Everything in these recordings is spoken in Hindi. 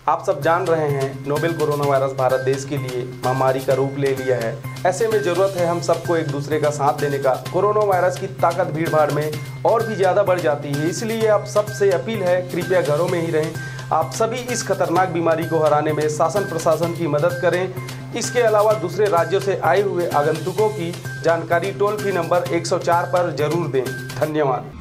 आप सब जान रहे हैं नोवेल कोरोना वायरस भारत देश के लिए महामारी का रूप ले लिया है। ऐसे में जरूरत है हम सबको एक दूसरे का साथ देने का। कोरोना वायरस की ताकत भीड़ भाड़ में और भी ज़्यादा बढ़ जाती है, इसलिए आप सबसे अपील है कृपया घरों में ही रहें। आप सभी इस खतरनाक बीमारी को हराने में शासन प्रशासन की मदद करें। इसके अलावा दूसरे राज्यों से आए हुए आगंतुकों की जानकारी टोल फ्री नंबर 104 पर जरूर दें। धन्यवाद।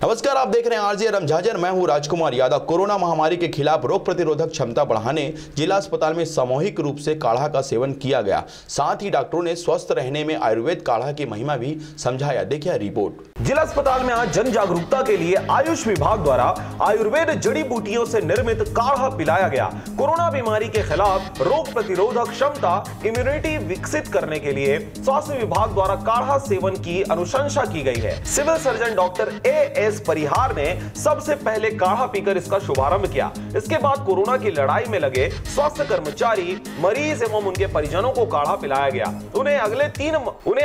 नमस्कार, आप देख रहे हैं आरजे रमझांझर। मैं हूं राजकुमार यादव। कोरोना महामारी के खिलाफ रोग प्रतिरोधक क्षमता बढ़ाने जिला अस्पताल में सामूहिक रूप से काढ़ा का सेवन किया गया। साथ ही डॉक्टरों ने स्वस्थ रहने में आयुर्वेद काढ़ा की महिमा भी समझाया। देखिए रिपोर्ट। जिला अस्पताल में आज जन जागरूकता के लिए आयुष विभाग द्वारा आयुर्वेद जड़ी बूटियों से निर्मित काढ़ा पिलाया गया। कोरोना बीमारी के खिलाफ रोग प्रतिरोधक क्षमता इम्यूनिटी विकसित करने के लिए स्वास्थ्य विभाग द्वारा काढ़ा सेवन की अनुशंसा की गई है। सिविल सर्जन डॉक्टर एएस परिहार ने सबसे पहले काढ़ा पीकर इसका शुभारंभ किया। इसके बाद कोरोना की लड़ाई में लगे स्वास्थ्य कर्मचारी, मरीज एवं उनके परिजनों को काढ़ा पिलाया गया। उन्हें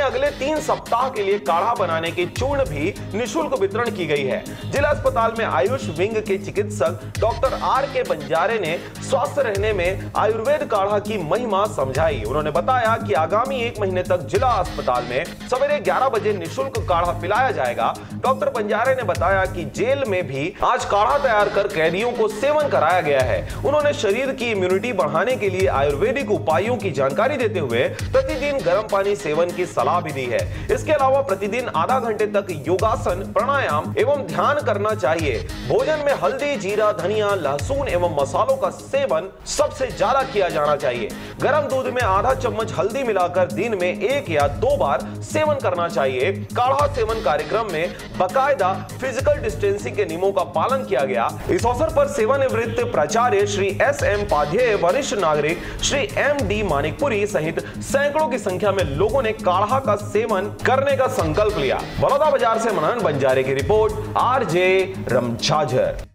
अगले 3 सप्ताह के लिए काढ़ा बनाने की चूर्ण भी निःशुल्क वितरण की गई है। जिला अस्पताल में आयुष विंग के चिकित्सक डॉक्टर आर.के. बंजारे ने स्वस्थ रहने में आयुर्वेद काढ़ा की महिमा समझाई। उन्होंने बताया कि आगामी 1 महीने तक जिला अस्पताल में सवेरे 11 बजे निःशुल्क काढ़ा पिलाया जाएगा। डॉक्टर बंजारे ने बताया कि जेल में भी आज काढ़ा तैयार कर कैदियों को सेवन कराया गया है। उन्होंने शरीर की इम्यूनिटी बढ़ाने के लिए आयुर्वेदिक उपायों की जानकारी देते हुए प्रतिदिन गर्म पानी सेवन की सलाह भी दी है। इसके अलावा प्रतिदिन आधा घंटे तक योगासन, प्राणायाम एवं ध्यान करना चाहिए। भोजन में हल्दी, जीरा, धनिया, लहसुन एवं मसालों का सेवन सबसे ज्यादा किया जाना चाहिए। गर्म दूध में आधा चम्मच हल्दी मिलाकर दिन में 1 या 2 बार सेवन करना चाहिए। काढ़ा सेवन कार्यक्रम में बाकायदा फिजिकल डिस्टेंसिंग के नियमों का पालन किया गया। इस अवसर पर सेवानिवृत्त प्राचार्य श्री एस.एम. पाध्याय, वरिष्ठ नागरिक श्री एम.डी. मानिकपुरी सहित सैकड़ों की संख्या में लोगों ने काढ़ा का सेवन करने का संकल्प लिया। बड़ौदा बाजार से मनन बंजारे की रिपोर्ट, आरजे रमझांझर।